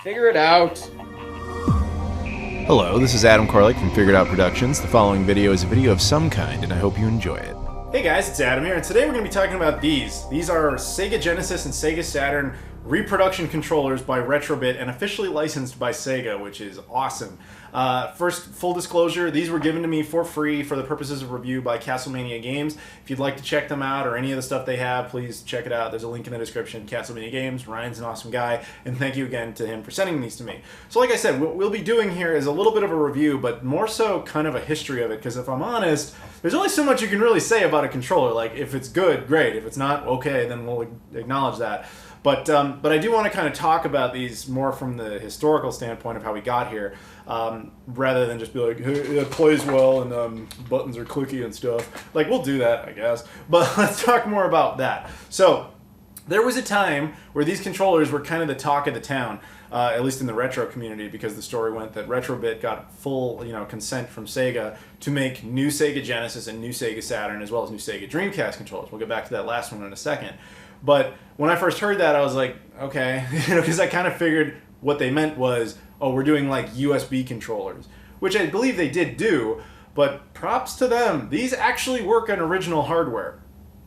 Figure it out. Hello, this is Adam Koralik from Figured Out Productions. The following video is a video of some kind, and I hope you enjoy it. Hey guys, it's Adam here, and today we're going to be talking about these. These are Sega Genesis and Sega Saturn reproduction controllers by Retrobit and officially licensed by Sega, which is awesome. First, full disclosure, these were given to me for free for the purposes of review by Castlemania Games. If you'd like to check them out or any of the stuff they have, please check it out. There's a link in the description. Castlemania Games, Ryan's an awesome guy, and thank you again to him for sending these to me. So like I said, what we'll be doing here is a little bit of a review, but more so kind of a history of it, because if I'm honest, there's only so much you can really say about a controller. Like, if it's good, great. If it's not, okay, then we'll acknowledge that. But I do want to kind of talk about these more from the historical standpoint of how we got here, rather than just be like, hey, it plays well and buttons are clicky and stuff. Like, we'll do that, I guess. But let's talk more about that. So, there was a time where these controllers were kind of the talk of the town, at least in the retro community, because the story went that Retrobit got full, consent from Sega to make new Sega Genesis and new Sega Saturn, as well as new Sega Dreamcast controllers. We'll get back to that last one in a second. But when I first heard that, I was like, okay, because I kind of figured what they meant was, oh, we're doing like USB controllers, which I believe they did do, but props to them. These actually work on original hardware.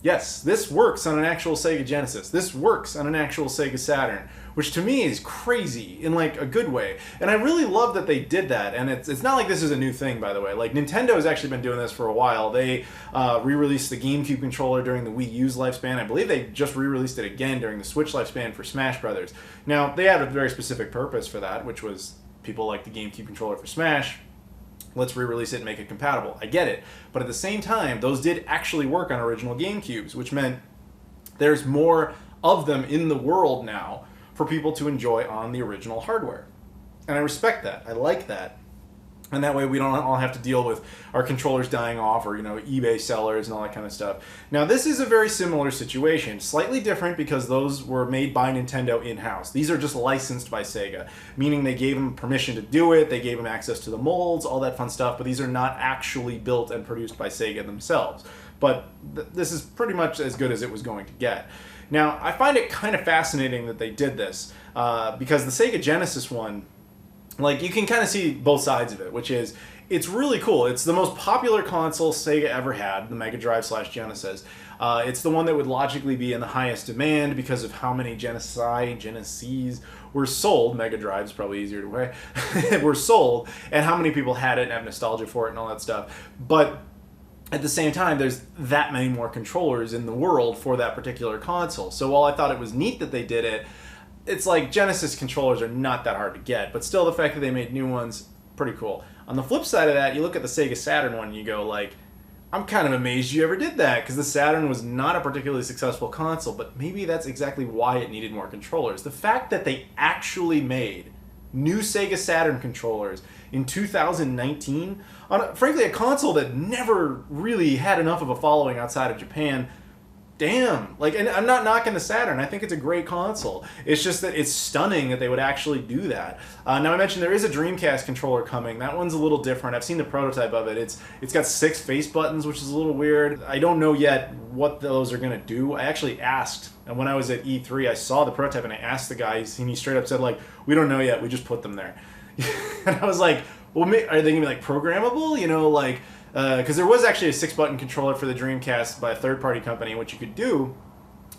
Yes, this works on an actual Sega Genesis. This works on an actual Sega Saturn, which to me is crazy in like a good way. And I really love that they did that. And it's not like this is a new thing, by the way. Like, Nintendo has actually been doing this for a while. They re-released the GameCube controller during the Wii U's lifespan. I believe they just re-released it again during the Switch lifespan for Smash Brothers. Now, they had a very specific purpose for that, which was people like the GameCube controller for Smash. Let's re-release it and make it compatible. I get it. But at the same time, those did actually work on original GameCubes, which meant there's more of them in the world now for people to enjoy on the original hardware. And I respect that. I like that. And that way we don't all have to deal with our controllers dying off or, eBay sellers and all that kind of stuff. Now, this is a very similar situation. Slightly different because those were made by Nintendo in-house. These are just licensed by Sega, meaning they gave them permission to do it, they gave them access to the molds, all that fun stuff, but these are not actually built and produced by Sega themselves. But this is pretty much as good as it was going to get. Now, I find it kind of fascinating that they did this, because the Sega Genesis one, like, you can kind of see both sides of it, which is, it's really cool. It's the most popular console Sega ever had, the Mega Drive / Genesis. It's the one that would logically be in the highest demand because of how many Genesis were sold. Mega Drive's probably easier to say. Were sold, and how many people had it and have nostalgia for it and all that stuff. But at the same time, there's that many more controllers in the world for that particular console. So while I thought it was neat that they did it, it's like Genesis controllers are not that hard to get, but still the fact that they made new ones, pretty cool. On the flip side of that, you look at the Sega Saturn one and you go like, I'm kind of amazed you ever did that, because the Saturn was not a particularly successful console, but maybe that's exactly why it needed more controllers. The fact that they actually made new Sega Saturn controllers in 2019, on frankly a console that never really had enough of a following outside of Japan. Damn, like, and I'm not knocking the Saturn. I think it's a great console. It's just that it's stunning that they would actually do that. Now, I mentioned there is a Dreamcast controller coming. That one's a little different. I've seen the prototype of it. It's got 6 face buttons, which is a little weird. I don't know yet what those are gonna do. I actually asked, and when I was at E3, I saw the prototype and I asked the guy, and he straight up said, like, we don't know yet. We just put them there. And I was like, well, are they gonna be like programmable? Because there was actually a 6-button controller for the Dreamcast by a third-party company. What you could do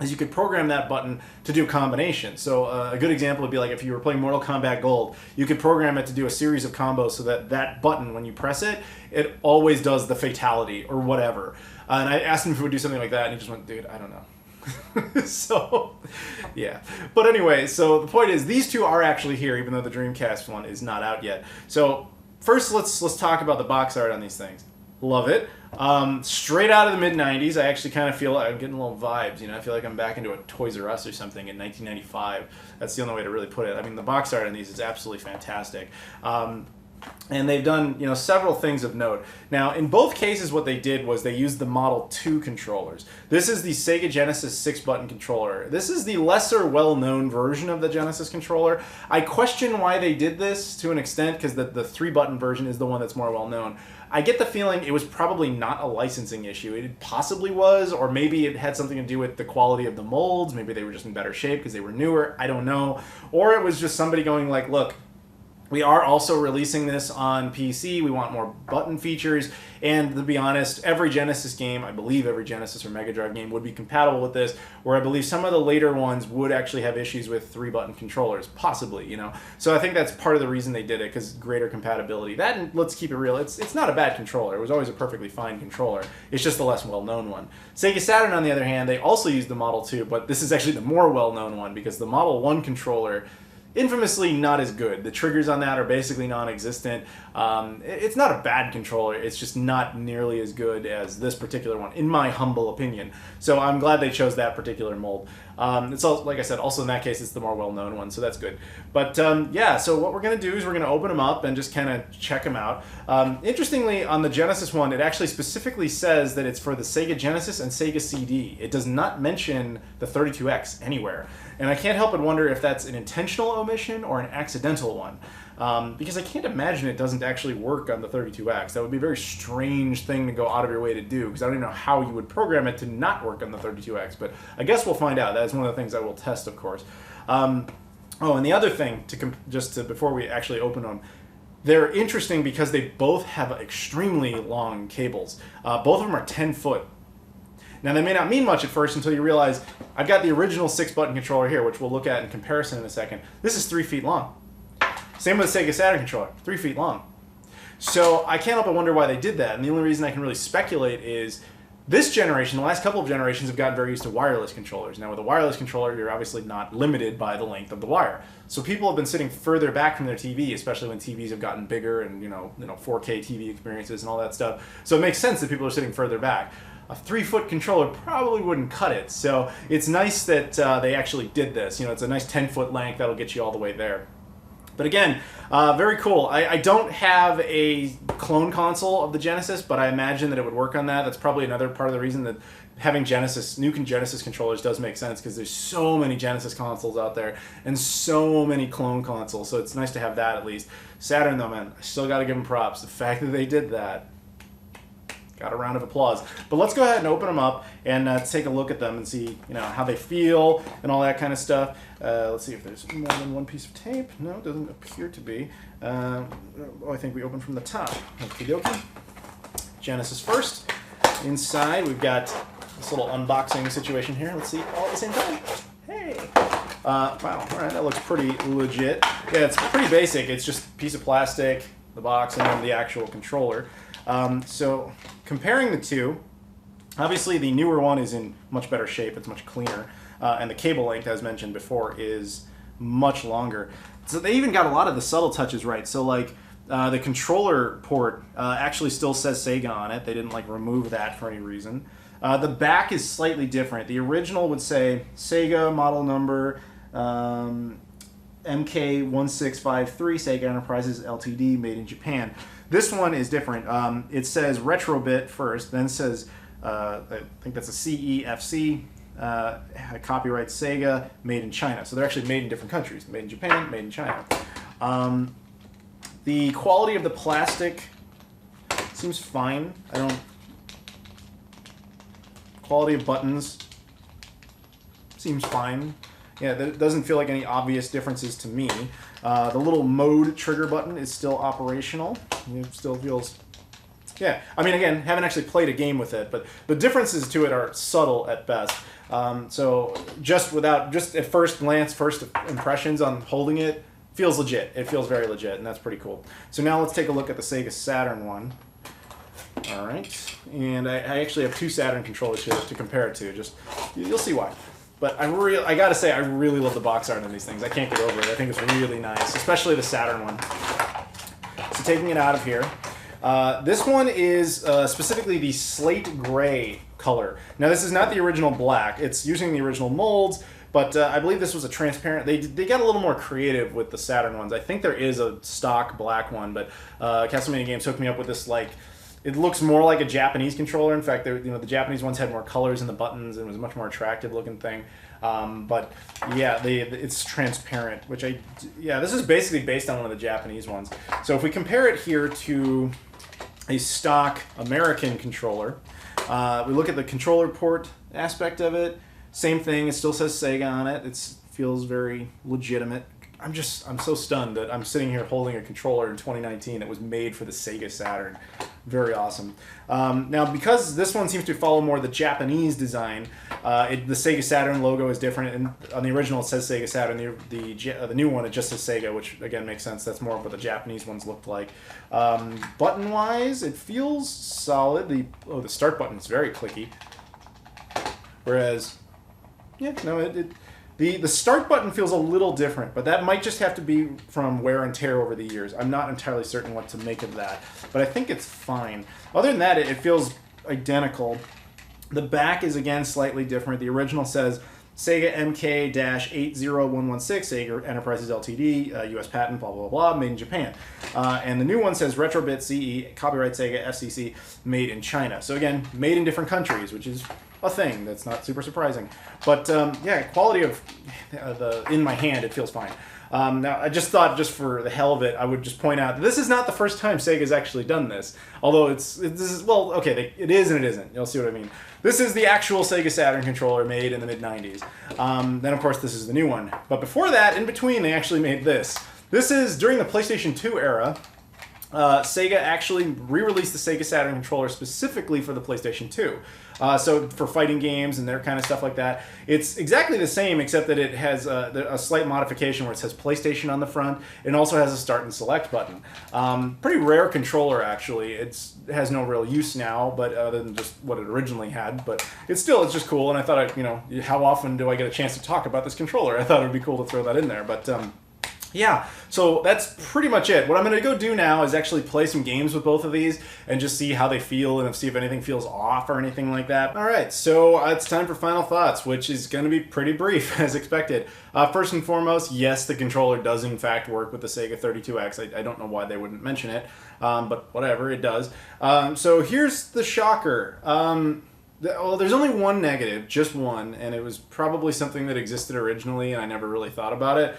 is you could program that button to do combinations. So a good example would be like if you were playing Mortal Kombat Gold, you could program it to do a series of combos so that that button, when you press it, it always does the fatality or whatever. And I asked him if he would do something like that, and he just went, dude, I don't know. So, yeah. But anyway, so the point is, these two are actually here, even though the Dreamcast one is not out yet. So first, let's talk about the box art on these things. Love it. Straight out of the mid-90s, I actually kind of feel like I'm getting little vibes, I feel like I'm back into a Toys R Us or something in 1995. That's the only way to really put it. I mean, the box art on these is absolutely fantastic. And they've done, several things of note. Now, in both cases, what they did was they used the Model 2 controllers. This is the Sega Genesis 6-button controller. This is the lesser well-known version of the Genesis controller. I question why they did this to an extent, because the 3-button version is the one that's more well-known. I get the feeling it was probably not a licensing issue. It possibly was, or maybe it had something to do with the quality of the molds. Maybe they were just in better shape because they were newer. I don't know. Or it was just somebody going like, look, we are also releasing this on PC. We want more button features. And to be honest, every Genesis game, I believe every Genesis or Mega Drive game would be compatible with this, where I believe some of the later ones would actually have issues with 3-button controllers, possibly, So I think that's part of the reason they did it, because greater compatibility. That, and let's keep it real, it's not a bad controller. It was always a perfectly fine controller. It's just the less well-known one. Sega Saturn, on the other hand, they also used the Model 2, but this is actually the more well-known one, because the Model 1 controller, infamously not as good. The triggers on that are basically non-existent. It's not a bad controller, it's just not nearly as good as this particular one, in my humble opinion. So I'm glad they chose that particular mold. It's also, like I said, also in that case, it's the more well-known one, so that's good. But yeah, so what we're going to do is we're going to open them up and just kind of check them out. Interestingly, on the Genesis one, it actually specifically says that it's for the Sega Genesis and Sega CD. It does not mention the 32X anywhere. And I can't help but wonder if that's an intentional omission or an accidental one. Because I can't imagine it doesn't actually work on the 32X. That would be a very strange thing to go out of your way to do, because I don't even know how you would program it to not work on the 32X. But I guess we'll find out. That is one of the things I will test, of course. Oh, and the other thing, before we actually open them, they're interesting because they both have extremely long cables. Both of them are 10-foot. Now, they may not mean much at first until you realize I've got the original 6-button controller here, which we'll look at in comparison in a second. This is 3 feet long. Same with the Sega Saturn controller, 3 feet long. So I can't help but wonder why they did that. And the only reason I can really speculate is this generation, the last couple of generations, have gotten very used to wireless controllers. Now, with a wireless controller, you're obviously not limited by the length of the wire. So people have been sitting further back from their TV, especially when TVs have gotten bigger and 4K TV experiences and all that stuff. So it makes sense that people are sitting further back. A 3-foot controller probably wouldn't cut it. So it's nice that they actually did this. It's a nice 10-foot length that'll get you all the way there. But again, very cool. I don't have a clone console of the Genesis, but I imagine that it would work on that. That's probably another part of the reason that having new Genesis controllers does make sense, because there's so many Genesis consoles out there and so many clone consoles. So it's nice to have that at least. Saturn, though, man, I still got to give them props. The fact that they did that, got a round of applause. But let's go ahead and open them up and take a look at them and see, how they feel and all that kind of stuff. Let's see if there's more than one piece of tape. No, it doesn't appear to be. I think we open from the top. Okie dokie. Genesis first. Inside, we've got this little unboxing situation here. Let's see all at the same time. Hey! Wow, all right, that looks pretty legit. Yeah, it's pretty basic. It's just a piece of plastic, the box, and then the actual controller. So comparing the two, obviously the newer one is in much better shape. It's much cleaner. And the cable length, as mentioned before, is much longer. So they even got a lot of the subtle touches right. So like the controller port actually still says Sega on it. They didn't remove that for any reason. The back is slightly different. The original would say Sega model number MK1653 Sega Enterprises Ltd. made in Japan. This one is different. It says Retrobit first, then says, I think that's a CEFC, copyright Sega, made in China. So they're actually made in different countries. Made in Japan, made in China. The quality of the plastic seems fine. Quality of buttons seems fine. Yeah, it doesn't feel like any obvious differences to me. The little mode trigger button is still operational. It still feels... Yeah, I mean, again, haven't actually played a game with it, but the differences to it are subtle at best. So just at first glance, first impressions on holding it, feels legit. It feels very legit, and that's pretty cool. So now let's take a look at the Sega Saturn one. All right, and I actually have two Saturn controllers here to compare it to. Just you'll see why. But I gotta say, I really love the box art on these things. I can't get over it. I think it's really nice, especially the Saturn one. So taking it out of here, This one is specifically the slate gray color. Now, this is not the original black. It's using the original molds, but I believe this was a transparent. They got a little more creative with the Saturn ones. I think there is a stock black one, but Castlevania Games hooked me up with this, like, it looks more like a Japanese controller. In fact, the Japanese ones had more colors in the buttons and was a much more attractive looking thing. But yeah, it's transparent, which this is basically based on one of the Japanese ones. So if we compare it here to a stock American controller, we look at the controller port aspect of it. Same thing. It still says Sega on it. It feels very legitimate. I'm so stunned that I'm sitting here holding a controller in 2019 that was made for the Sega Saturn. Very awesome. Now, because this one seems to follow more the Japanese design, the Sega Saturn logo is different. And on the original, it says Sega Saturn. The new one, it just says Sega, which again makes sense. That's more of what the Japanese ones looked like. Button-wise, it feels solid. The start button is very clicky. Whereas, the start button feels a little different, but that might just have to be from wear and tear over the years. I'm not entirely certain what to make of that, but I think it's fine. Other than that, it feels identical. The back is, again, slightly different. The original says Sega MK-80116, Sega Enterprises Ltd, U.S. patent, blah, blah, blah, made in Japan. And the new one says Retrobit CE, copyright Sega, FCC, made in China. So again, made in different countries, which is a thing. That's not super surprising. But quality of in my hand, it feels fine. Now, I just thought, just for the hell of it, I would just point out that this is not the first time Sega's actually done this. Although it is and it isn't. You'll see what I mean. This is the actual Sega Saturn controller made in the mid-90s. Then, of course, this is the new one. But before that, in between, they actually made this. This is during the PlayStation 2 era. Sega actually re-released the Sega Saturn controller specifically for the PlayStation 2. So for fighting games and their kind of stuff like that. It's exactly the same, except that it has a slight modification where it says PlayStation on the front. It also has a start and select button. Pretty rare controller, actually. It has no real use now, but other than just what it originally had. But it's just cool, and I thought, how often do I get a chance to talk about this controller? I thought it would be cool to throw that in there, but... yeah, so that's pretty much it. What I'm going to go do now is actually play some games with both of these and just see how they feel and see if anything feels off or anything like that. All right, so it's time for final thoughts, which is going to be pretty brief, as expected. First and foremost, yes, the controller does in fact work with the Sega 32X. I don't know why they wouldn't mention it, but whatever, it does. So here's the shocker. Well, there's only one negative, just one, and it was probably something that existed originally and I never really thought about it.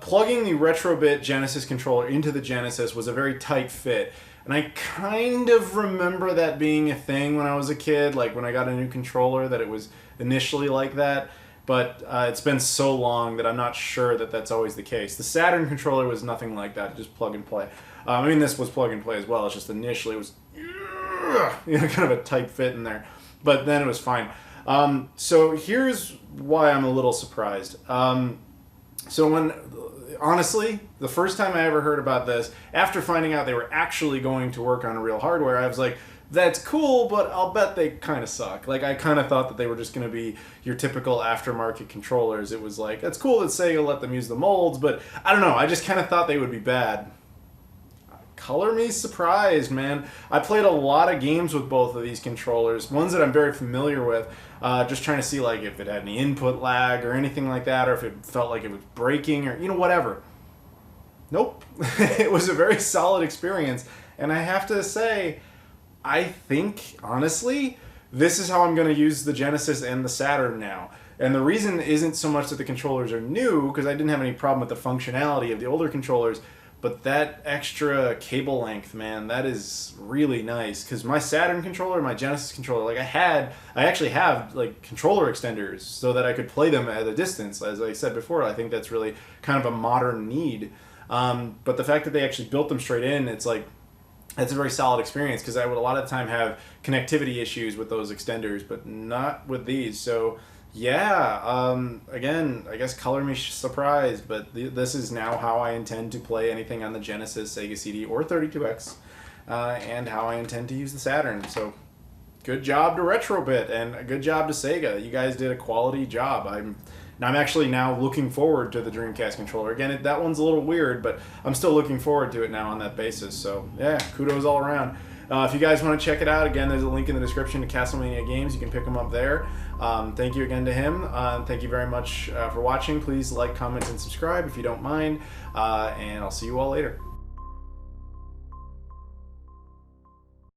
Plugging the Retrobit Genesis controller into the Genesis was a very tight fit. And I kind of remember that being a thing when I was a kid, like when I got a new controller, that it was initially like that. But it's been so long that I'm not sure that that's always the case. The Saturn controller was nothing like that, just plug and play. This was plug and play as well. It's just initially it was kind of a tight fit in there. But then it was fine. So here's why I'm a little surprised. Honestly, the first time I ever heard about this, after finding out they were actually going to work on real hardware, I was like, that's cool, but I'll bet they kind of suck. Like, I kind of thought that they were just going to be your typical aftermarket controllers. It was like, it's cool that Sega let them use the molds, but I don't know, I just kind of thought they would be bad. Color me surprised, man. I played a lot of games with both of these controllers, ones that I'm very familiar with, just trying to see like if it had any input lag or anything like that, or if it felt like it was breaking or, whatever. Nope. It was a very solid experience, and I have to say, I think, honestly, this is how I'm going to use the Genesis and the Saturn now. And the reason isn't so much that the controllers are new, because I didn't have any problem with the functionality of the older controllers, but that extra cable length, man, that is really nice. Because my Saturn controller, my Genesis controller, like I actually have like controller extenders so that I could play them at a distance. As I said before, I think that's really kind of a modern need. But the fact that they actually built them straight in, it's like, that's a very solid experience, because I would a lot of the time have connectivity issues with those extenders, but not with these. So yeah, again, I guess color me surprised, but this is now how I intend to play anything on the Genesis, Sega CD, or 32X, and how I intend to use the Saturn. So good job to Retrobit, and a good job to Sega. You guys did a quality job. I'm And I'm actually now looking forward to the Dreamcast controller. Again, that one's a little weird, but I'm still looking forward to it now on that basis. So yeah, kudos all around. If you guys want to check it out, again, there's a link in the description to Castlemania Games. You can pick them up there. Thank you again to him. Thank you very much for watching. Please like, comment, and subscribe if you don't mind. And I'll see you all later.